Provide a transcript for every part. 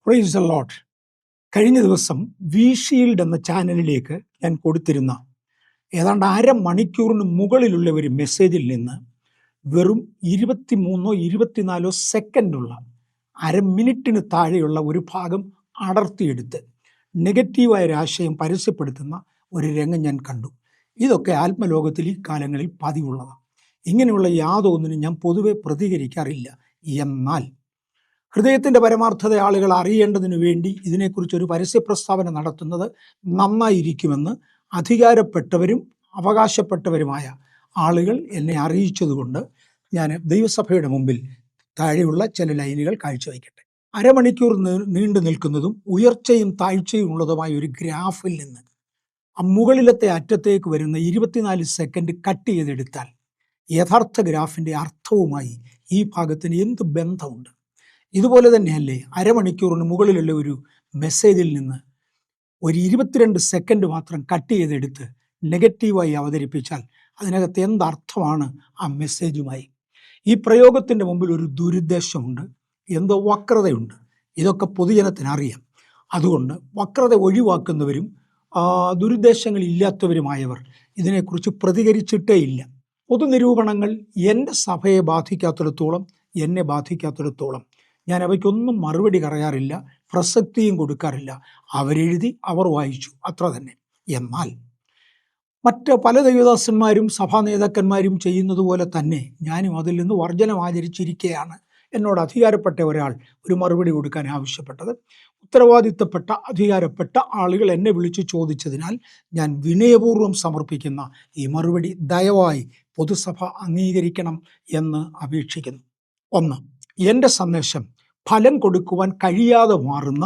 Praise the Lord. കഴിഞ്ഞ ദിവസം V shield എന്ന ചാനലിലേക്ക് ഞാൻ കൊടുത്തിരുന്ന ഏതാണ്ട് അരമണിക്കൂറിന് മുകളിലുള്ള ഒരു മെസ്സേജിൽ നിന്ന് വെറും 23-24 സെക്കൻഡുള്ള മിനിറ്റിന് താഴെയുള്ള ഒരു ഭാഗം അടർത്തിയെടുത്ത് നെഗറ്റീവായ ഒരു ആശയം പരസ്യപ്പെടുത്തുന്ന ഒരു രംഗം ഞാൻ കണ്ടു. ഇതൊക്കെ ആത്മലോകത്തിൽ ഈ കാലങ്ങളിൽ പതിവുള്ളതാണ്. ഇങ്ങനെയുള്ള യാതൊന്നിനും ഞാൻ പൊതുവെ പ്രതികരിക്കാറില്ല. എന്നാൽ ഹൃദയത്തിൻ്റെ പരമാർത്ഥത ആളുകൾ അറിയേണ്ടതിനു വേണ്ടി ഇതിനെക്കുറിച്ചൊരു പരസ്യ പ്രസ്താവന നടത്തുന്നത് നന്നായിരിക്കുമെന്ന് അധികാരപ്പെട്ടവരും അവകാശപ്പെട്ടവരുമായ ആളുകൾ എന്നെ അറിയിച്ചതുകൊണ്ട് ഞാൻ ദൈവസഭയുടെ മുമ്പിൽ താഴെയുള്ള ചില ലൈനുകൾ കാഴ്ചവെക്കട്ടെ. അരമണിക്കൂർ നീണ്ടു നിൽക്കുന്നതും ഉയർച്ചയും താഴ്ചയും ഉള്ളതുമായ ഒരു ഗ്രാഫിൽ നിന്ന് മുകളിലത്തെ അറ്റത്തേക്ക് വരുന്ന 24 സെക്കൻഡ് കട്ട് ചെയ്തെടുത്താൽ യഥാർത്ഥ ഗ്രാഫിൻ്റെ അർത്ഥവുമായി ഈ ഭാഗത്തിന് എന്ത് ബന്ധമുണ്ട്? ഇതുപോലെ തന്നെയല്ലേ അരമണിക്കൂറിന് മുകളിലുള്ള ഒരു മെസ്സേജിൽ നിന്ന് ഒരു 22 സെക്കൻഡ് മാത്രം കട്ട് ചെയ്തെടുത്ത് നെഗറ്റീവായി അവതരിപ്പിച്ചാൽ അതിനകത്ത് എന്തർത്ഥമാണ് ആ മെസ്സേജുമായി? ഈ പ്രയോഗത്തിൻ്റെ മുമ്പിൽ ഒരു ദുരുദ്ദേശമുണ്ട്, എന്തോ വക്രതയുണ്ട്. ഇതൊക്കെ പൊതുജനത്തിന് അറിയാം. അതുകൊണ്ട് വക്രത ഒഴിവാക്കുന്നവരും ദുരുദ്ദേശങ്ങളില്ലാത്തവരുമായവർ ഇതിനെക്കുറിച്ച് പ്രതികരിച്ചിട്ടേ ഇല്ല. പൊതുനിരൂപണങ്ങൾ എൻ്റെ സഭയെ ബാധിക്കാത്തിടത്തോളം, എന്നെ ബാധിക്കാത്തിടത്തോളം ഞാൻ അവയ്ക്കൊന്നും മറുപടി പറയാറില്ല, പ്രസക്തിയും കൊടുക്കാറില്ല. അവരെഴുതി അവർ വായിച്ചു, അത്ര തന്നെ. എന്നാൽ മറ്റ് പല ദൈവദാസന്മാരും സഭാ നേതാക്കന്മാരും ചെയ്യുന്നത് പോലെ തന്നെ ഞാനും അതിൽ നിന്ന് വർജനം ആചരിച്ചിരിക്കുകയാണ്. എന്നോട് അധികാരപ്പെട്ട ഒരാൾ ഒരു മറുപടി കൊടുക്കാൻ ആവശ്യപ്പെട്ടത്. ഉത്തരവാദിത്തപ്പെട്ട അധികാരപ്പെട്ട ആളുകൾ എന്നെ വിളിച്ചു ചോദിച്ചതിനാൽ ഞാൻ വിനയപൂർവ്വം സമർപ്പിക്കുന്ന ഈ മറുപടി ദയവായി പൊതുസഭ അംഗീകരിക്കണം എന്ന് അപേക്ഷിക്കുന്നു. 1. എൻ്റെ സന്ദേശം ഫലം കൊടുക്കുവാൻ കഴിയാതെ മാറുന്ന,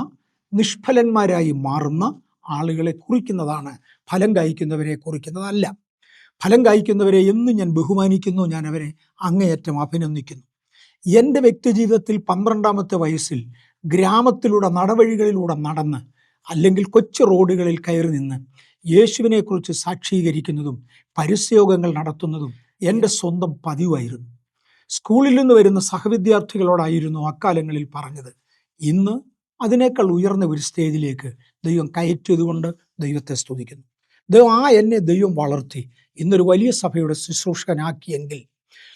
നിഷ്ഫലന്മാരായി മാറുന്ന ആളുകളെ കുറിക്കുന്നതാണ്, ഫലം കായ്ക്കുന്നവരെ കുറിക്കുന്നതല്ല. ഫലം കായ്ക്കുന്നവരെ എന്നും ഞാൻ ബഹുമാനിക്കുന്നു, ഞാൻ അവരെ അങ്ങേയറ്റം അഭിനന്ദിക്കുന്നു. എൻ്റെ വ്യക്തിജീവിതത്തിൽ 12ാമത്തെ വയസ്സിൽ ഗ്രാമത്തിലൂടെ നടവഴികളിലൂടെ നടന്ന്, അല്ലെങ്കിൽ കൊച്ചു റോഡുകളിൽ കയറി നിന്ന് യേശുവിനെക്കുറിച്ച് സാക്ഷീകരിക്കുന്നതും പരസ്യയോഗങ്ങൾ നടത്തുന്നതും എൻ്റെ സ്വന്തം പതിവായിരുന്നു. സ്കൂളിൽ നിന്ന് വരുന്ന സഹവിദ്യാർത്ഥികളോടായിരുന്നു അക്കാലങ്ങളിൽ പറഞ്ഞത്. ഇന്ന് അതിനേക്കാൾ ഉയർന്ന ഒരു സ്റ്റേജിലേക്ക് ദൈവം കയറ്റിയതുകൊണ്ട് ദൈവത്തെ സ്തുതിക്കുന്നു. എന്നെ ദൈവം വളർത്തി ഇന്നൊരു വലിയ സഭയുടെ ശുശ്രൂഷകനാക്കിയെങ്കിൽ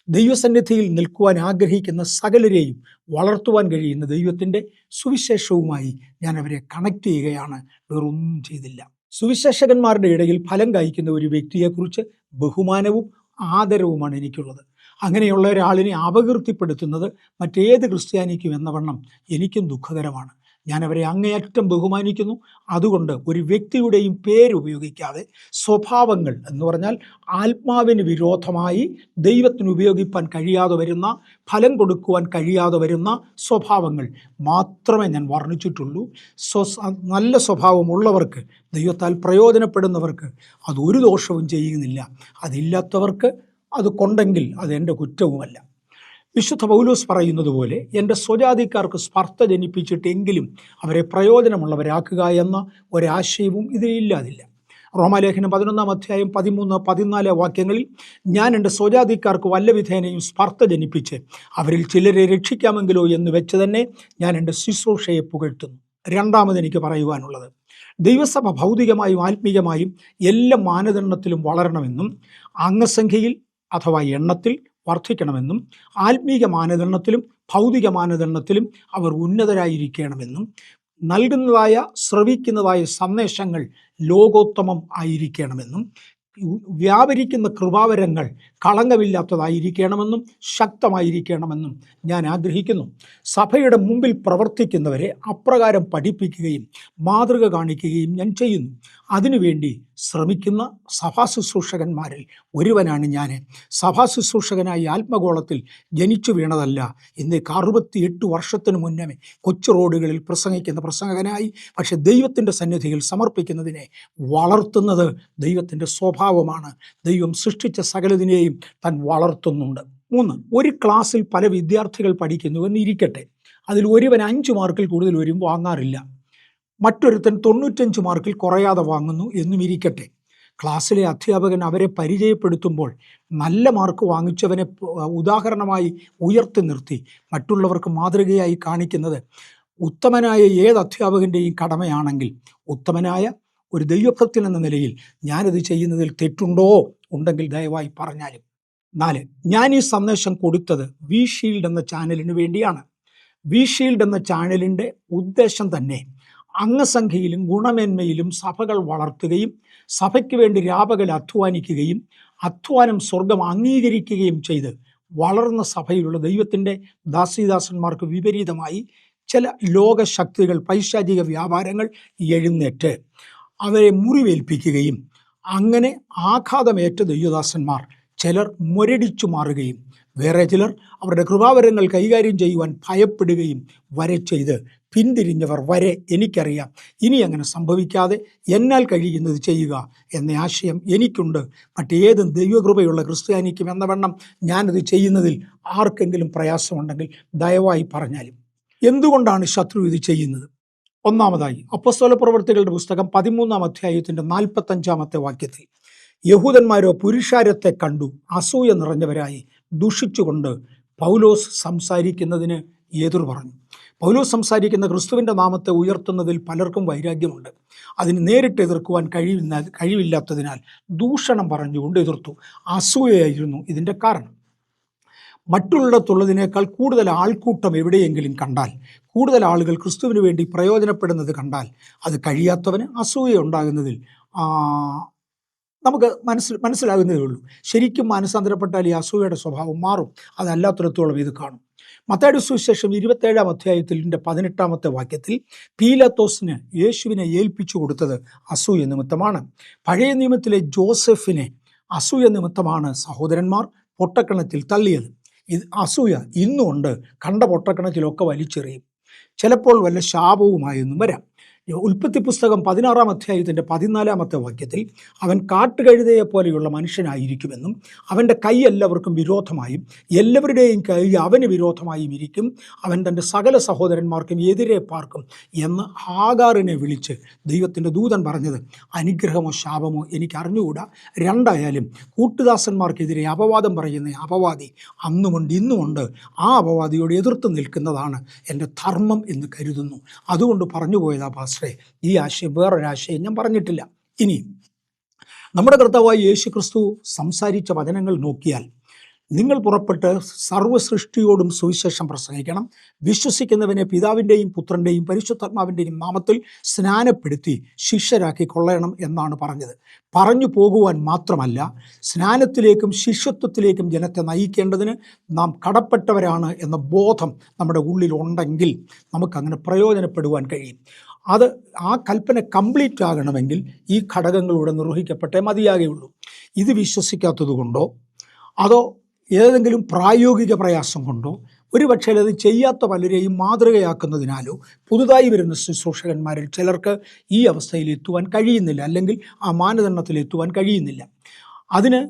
ദൈവസന്നിധിയിൽ നിൽക്കുവാൻ ആഗ്രഹിക്കുന്ന സകലരെയും വളർത്തുവാൻ കഴിയുന്ന ദൈവത്തിൻ്റെ സുവിശേഷവുമായി ഞാൻ അവരെ കണക്ട് ചെയ്യുകയാണ്, വേറൊന്നും ചെയ്തില്ല. സുവിശേഷകന്മാരുടെ ഇടയിൽ ഫലം കായ്ക്കുന്ന ഒരു വ്യക്തിയെക്കുറിച്ച് ബഹുമാനവും ആദരവുമാണ് എനിക്കുള്ളത്. അങ്ങനെയുള്ള ഒരാളിനെ അപകീർത്തിപ്പെടുത്തുന്നത് മറ്റേത് ക്രിസ്ത്യാനിക്കും എന്ന വണ്ണം എനിക്കും ദുഃഖകരമാണ്. ഞാൻ അവരെ അങ്ങേയറ്റം ബഹുമാനിക്കുന്നു. അതുകൊണ്ട് ഒരു വ്യക്തിയുടെയും പേരുപയോഗിക്കാതെ സ്വഭാവങ്ങൾ എന്ന് പറഞ്ഞാൽ ആത്മാവിന് വിരോധമായി ദൈവത്തിന് ഉപയോഗിപ്പാൻ കഴിയാതെ വരുന്ന, ഫലം കൊടുക്കുവാൻ കഴിയാതെ വരുന്ന സ്വഭാവങ്ങൾ മാത്രമേ ഞാൻ വർണ്ണിച്ചിട്ടുള്ളൂ. നല്ല സ്വഭാവമുള്ളവർക്ക്, ദൈവത്താൽ പ്രയോജനപ്പെടുന്നവർക്ക് അതൊരു ദോഷവും ചെയ്യുന്നില്ല. അതില്ലാത്തവർക്ക് അത് കൊണ്ടെങ്കിൽ അത് എൻ്റെ കുറ്റവുമല്ല. വിശുദ്ധ പൗലോസ് പറയുന്നത് പോലെ എൻ്റെ സ്വജാതിക്കാർക്ക് സ്പർദ്ധ ജനിപ്പിച്ചിട്ടെങ്കിലും അവരെ പ്രയോജനമുള്ളവരാക്കുക എന്ന ഒരാശയവും ഇതിലില്ലാതില്ല. റോമാലേഖനം 11-ാം അധ്യായം 13-14 വാക്യങ്ങളിൽ ഞാൻ എൻ്റെ സ്വജാതിക്കാർക്ക് വല്ലവിധേനയും സ്പർദ്ധ ജനിപ്പിച്ച് അവരിൽ ചിലരെ രക്ഷിക്കാമെങ്കിലോ എന്ന് വെച്ച് തന്നെ ഞാൻ എൻ്റെ ശുശ്രൂഷയെ പുകഴ്ത്തുന്നു. രണ്ടാമത് എനിക്ക് പറയുവാനുള്ളത്, ദൈവസഭ ഭൗതികമായും ആത്മീയമായും എല്ലാ മാനദണ്ഡത്തിലും വളരണമെന്നും അംഗസംഖ്യയിൽ അഥവാ എണ്ണത്തിൽ വർദ്ധിക്കണമെന്നും ആത്മീക മാനദണ്ഡത്തിലും ഭൗതിക മാനദണ്ഡത്തിലും അവർ ഉന്നതരായിരിക്കണമെന്നും നൽകുന്നതായ ശ്രവിക്കുന്നതായ സന്ദേശങ്ങൾ ലോകോത്തമം ആയിരിക്കണമെന്നും വ്യാപരിക്കുന്ന കൃപാവരങ്ങൾ കളങ്കമില്ലാത്തതായിരിക്കണമെന്നും ശക്തമായിരിക്കണമെന്നും ഞാൻ ആഗ്രഹിക്കുന്നു. സഭയുടെ മുമ്പിൽ പ്രവർത്തിക്കുന്നവരെ അപ്രകാരം പഠിപ്പിക്കുകയും മാതൃക കാണിക്കുകയും ഞാൻ ചെയ്യുന്നു. അതിനുവേണ്ടി ശ്രമിക്കുന്ന സഭാ ശുശ്രൂഷകന്മാരിൽ ഒരുവനാണ് ഞാൻ. സഭാ ശുശ്രൂഷകനായി ആത്മഗോളത്തിൽ ജനിച്ചു വീണതല്ല. ഇന്നേക്ക് 68 വർഷത്തിന് മുന്നേ കൊച്ചു റോഡുകളിൽ പ്രസംഗിക്കുന്ന പ്രസംഗകനായി, പക്ഷെ ദൈവത്തിൻ്റെ സന്നിധിയിൽ സമർപ്പിക്കുന്നതിനെ വളർത്തുന്നത് ദൈവത്തിൻ്റെ സ്വഭാവമാണ്. ദൈവം സൃഷ്ടിച്ച സകലതിനെയും താൻ വളർത്തുന്നുണ്ട്. 3. ഒരു ക്ലാസ്സിൽ പല വിദ്യാർത്ഥികൾ പഠിക്കുന്നുവെന്ന് ഇരിക്കട്ടെ. അതിൽ ഒരുവൻ 5 മാർക്കിൽ കൂടുതൽ വരും വാങ്ങാറില്ല, മറ്റൊരുത്തൻ 95 മാർക്കിൽ കുറയാതെ വാങ്ങുന്നു എന്നും ഇരിക്കട്ടെ. ക്ലാസ്സിലെ അധ്യാപകൻ അവരെ പരിചയപ്പെടുത്തുമ്പോൾ നല്ല മാർക്ക് വാങ്ങിച്ചവനെ ഉദാഹരണമായി ഉയർത്തി നിർത്തി മറ്റുള്ളവർക്ക് മാതൃകയായി കാണിക്കുന്നത് ഉത്തമനായ ഏത് അധ്യാപകൻ്റെയും കടമയാണെങ്കിൽ ഉത്തമനായ ഒരു ദൈവഭക്തൻ എന്ന നിലയിൽ ഞാനിത് ചെയ്യുന്നതിൽ തെറ്റുണ്ടോ? ഉണ്ടെങ്കിൽ ദയവായി പറഞ്ഞാലും. 4, ഞാൻ ഈ സന്ദേശം കൊടുത്തത് വി ഷീൽഡ് എന്ന ചാനലിന് വേണ്ടിയാണ്. വി ഷീൽഡ് എന്ന ചാനലിൻ്റെ ഉദ്ദേശം തന്നെ അംഗസംഖ്യയിലും ഗുണമേന്മയിലും സഭകൾ വളർത്തുകയും സഭയ്ക്ക് വേണ്ടി രാപകൽ അധ്വാനിക്കുകയും അധ്വാനം സ്വർഗം അംഗീകരിക്കുകയും ചെയ്ത് വളർന്ന സഭയിലുള്ള ദൈവത്തിൻ്റെ ദാസീദാസന്മാർക്ക് വിപരീതമായി ചില ലോകശക്തികൾ, പൈശാചിക വ്യാപാരങ്ങൾ എഴുന്നേറ്റ് അവരെ മുറിവേൽപ്പിക്കുകയും അങ്ങനെ ആഘാതമേറ്റ ദൈവദാസന്മാർ ചിലർ മുരടിച്ചു മാറുകയും വേറെ ചിലർ അവരുടെ കൃപാവരങ്ങൾ കൈകാര്യം ചെയ്യുവാൻ ഭയപ്പെടുകയും വരെ ചെയ്ത് പിന്തിരിഞ്ഞവർ വരെ എനിക്കറിയാം. ഇനി അങ്ങനെ സംഭവിക്കാതെ എന്നാൽ കഴിയുന്നത് ചെയ്യുക എന്ന ആശയം എനിക്കുണ്ട്. മറ്റേതും ദൈവകൃപയുള്ള ക്രിസ്ത്യാനിക്കും എന്ന വണ്ണം ഞാനത് ചെയ്യുന്നതിൽ ആർക്കെങ്കിലും പ്രയാസമുണ്ടെങ്കിൽ ദയവായി പറഞ്ഞാലും. എന്തുകൊണ്ടാണ് ശത്രു ഇത് ചെയ്യുന്നത്? ഒന്നാമതായി, അപ്പോസ്തല പ്രവൃത്തികളുടെ പുസ്തകം 13-ാം അധ്യായത്തിൻ്റെ 45-ാമത്തെ വാക്യത്തിൽ യഹൂദന്മാരോ പുരുഷാരത്തെ കണ്ടു അസൂയ നിറഞ്ഞവരായി ദുഷിച്ചുകൊണ്ട് പൗലോസ് സംസാരിക്കുന്നതിന് എതിർ പറഞ്ഞു. പൗലോസ് സംസാരിക്കുന്ന ക്രിസ്തുവിൻ്റെ നാമത്തെ ഉയർത്തുന്നതിൽ പലർക്കും വൈരാഗ്യമുണ്ട്. അതിന് നേരിട്ട് എതിർക്കുവാൻ കഴിവില്ലാത്തതിനാൽ ദൂഷണം പറഞ്ഞുകൊണ്ട് എതിർത്തു. അസൂയയായിരുന്നു ഇതിൻ്റെ കാരണം. മറ്റുള്ളിടത്തുള്ളതിനേക്കാൾ കൂടുതൽ ആൾക്കൂട്ടം എവിടെയെങ്കിലും കണ്ടാൽ, കൂടുതൽ ആളുകൾ ക്രിസ്തുവിന് വേണ്ടി പ്രയോജനപ്പെടുന്നത് കണ്ടാൽ അത് കഴിയാത്തവന് അസൂയ ഉണ്ടാകുന്നതിൽ നമുക്ക് മനസ്സിലാകുന്നതേ ഉള്ളൂ. ശരിക്കും മാനസാന്തരപ്പെട്ടാൽ ഈ അസൂയയുടെ സ്വഭാവം മാറും. അതല്ലാത്തിടത്തോളം ഇത് കാണും. മത്തായിയുടെ സുവിശേഷം 27-ാം അധ്യായത്തിൻ്റെ 18-ാമത്തെ വാക്യത്തിൽ പീലാത്തോസിന് യേശുവിനെ ഏൽപ്പിച്ചു കൊടുത്തത് അസൂയ നിമിത്തമാണ്. പഴയ നിയമത്തിലെ ജോസഫിനെ അസൂയ നിമിത്തമാണ് സഹോദരന്മാർ പൊട്ടക്കിണറ്റിൽ തള്ളിയത്. ഇത് അസൂയ ഇന്നുമുണ്ട്. കണ്ട പൊട്ടക്കിണറ്റിലൊക്കെ വലിച്ചെറിയും. ചിലപ്പോൾ വല്ല ശാപവുമായെന്നും വരാം. ഉൽപ്പത്തി പുസ്തകം 16-ാം അധ്യായത്തിൻ്റെ 14-ാമത്തെ വാക്യത്തിൽ അവൻ കാട്ടുകഴുതയെ പോലെയുള്ള മനുഷ്യനായിരിക്കുമെന്നും അവൻ്റെ കൈ എല്ലാവർക്കും വിരോധമായും എല്ലാവരുടെയും കൈ അവന് വിരോധമായും ഇരിക്കും, അവൻ തൻ്റെ സകല സഹോദരന്മാർക്കും എതിരെ പാർക്കും എന്ന് ഹാഗാറിനെ വിളിച്ച് ദൈവത്തിൻ്റെ ദൂതൻ പറഞ്ഞത് അനുഗ്രഹമോ ശാപമോ എനിക്ക് അറിഞ്ഞുകൂടാ. രണ്ടായാലും കൂട്ടുദാസന്മാർക്കെതിരെ അപവാദം പറയുന്ന അപവാദി അന്നുമുണ്ട് ഇന്നുമുണ്ട്. ആ അപവാദിയോട് എതിർത്ത് നിൽക്കുന്നതാണ് എൻ്റെ ധർമ്മം എന്ന് കരുതുന്നു. അതുകൊണ്ട് പറഞ്ഞുപോയതാ പാസ്റ്ററെ, ഈ ആശയം വേറൊരാശയം ഞാൻ പറഞ്ഞിട്ടില്ല. ഇനി നമ്മുടെ കർത്താവായ യേശു ക്രിസ്തു സംസാരിച്ച വചനങ്ങൾ നോക്കിയാൽ, നിങ്ങൾ പുറപ്പെട്ട് സർവ്വസൃഷ്ടിയോടും സുവിശേഷം പ്രസംഗിക്കണം, വിശ്വസിക്കുന്നവനെ പിതാവിൻ്റെയും പുത്രൻ്റെയും പരിശുദ്ധാത്മാവിൻ്റെയും നാമത്തിൽ സ്നാനപ്പെടുത്തി ശിഷ്യരാക്കി കൊള്ളണം എന്നാണ് പറഞ്ഞത്. പറഞ്ഞു പോകുവാൻ മാത്രമല്ല, സ്നാനത്തിലേക്കും ശിഷ്യത്വത്തിലേക്കും ജനത്തെ നയിക്കേണ്ടതിന് നാം കടപ്പെട്ടവരാണ് എന്ന ബോധം നമ്മുടെ ഉള്ളിൽ ഉണ്ടെങ്കിൽ നമുക്കങ്ങനെ പ്രയോജനപ്പെടുവാൻ കഴിയും. അത് ആ കൽപ്പന കംപ്ലീറ്റ് ആകണമെങ്കിൽ ഈ ഘടകങ്ങളിലൂടെ നിർവഹിക്കപ്പെട്ടേ മതിയാകുകയുള്ളൂ. ഇത് വിശ്വസിക്കാത്തത് കൊണ്ടോ അതോ ഏതെങ്കിലും പ്രായോഗിക പ്രയാസം കൊണ്ടോ ഒരുപക്ഷേ അത് ചെയ്യാത്ത പലരെയും മാതൃകയാക്കുന്നതിനാലോ പുതുതായി വരുന്ന ശുശ്രൂഷകന്മാരിൽ ചിലർക്ക് ഈ അവസ്ഥയിൽ എത്തുവാൻ കഴിയുന്നില്ല, അല്ലെങ്കിൽ ആ മാനദണ്ഡത്തിൽ എത്തുവാൻ കഴിയുന്നില്ല. അതിന്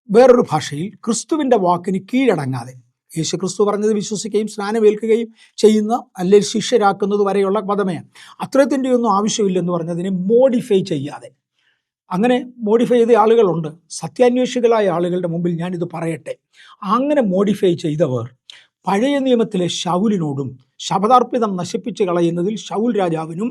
വേറൊരു ഭാഷയിൽ ക്രിസ്തുവിൻ്റെ വാക്കിന് കീഴടങ്ങാതെ, യേശു ക്രിസ്തു പറഞ്ഞത് വിശ്വസിക്കുകയും സ്നാനമേൽക്കുകയും ചെയ്യുന്ന അല്ലെങ്കിൽ ശിഷ്യരാക്കുന്നത് വരെയുള്ള പദമയാണ്. അത്രത്തിൻ്റെ ഒന്നും ആവശ്യമില്ലെന്ന് പറഞ്ഞതിനെ മോഡിഫൈ ചെയ്യാതെ, അങ്ങനെ മോഡിഫൈ ചെയ്ത ആളുകളുണ്ട്. സത്യാന്വേഷികളായ ആളുകളുടെ മുമ്പിൽ ഞാനിത് പറയട്ടെ. അങ്ങനെ മോഡിഫൈ ചെയ്തവർ പഴയ നിയമത്തിലെ ശൗലിനോടും ശപഥാർപ്പിതം നശിപ്പിച്ച് കളയുന്നതിൽ ശൗൽ രാജാവിനും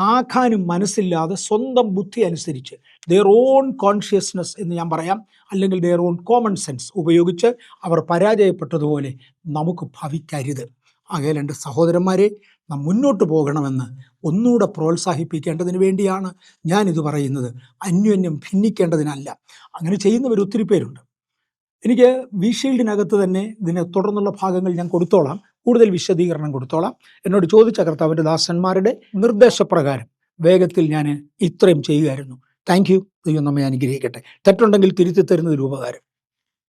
ആഖാനും മനസ്സില്ലാതെ സ്വന്തം ബുദ്ധി അനുസരിച്ച് ദെയർ ഓൺ കോൺഷ്യസ്നസ് എന്ന് ഞാൻ പറയാം, അല്ലെങ്കിൽ ദെയർ ഓൺ കോമൺ സെൻസ് ഉപയോഗിച്ച് അവർ പരാജയപ്പെട്ടതുപോലെ നമുക്ക് ഭവിക്കരുത്. ആകയാൽ എൻ്റെ സഹോദരന്മാരെ, നാം മുന്നോട്ട് പോകണമെന്ന് ഒന്നുകൂടെ പ്രോത്സാഹിപ്പിക്കേണ്ടതിന് വേണ്ടിയാണ് ഞാനിത് പറയുന്നത്. അന്യോന്യം ഭിന്നിക്കേണ്ടതിനല്ല. അങ്ങനെ ചെയ്യുന്നവർ ഒത്തിരി പേരുണ്ട്. എനിക്ക് വി ഷീൽഡിനകത്ത് തന്നെ ഇതിനെ തുടർന്നുള്ള ഭാഗങ്ങൾ ഞാൻ കൊടുത്തോളാം, കൂടുതൽ വിശദീകരണം കൊടുത്തോളാം. എന്നോട് ചോദിച്ച കർത്താവിൻ്റെ ദാസന്മാരുടെ നിർദ്ദേശപ്രകാരം വേഗത്തിൽ ഞാൻ ഇത്രയും ചെയ്യുമായിരുന്നു. Thank you. ദൈവം നമ്മെ അനുഗ്രഹിക്കട്ടെ. തെറ്റുണ്ടെങ്കിൽ തിരുത്തി തരുന്നതിൽ ഉപകാരം.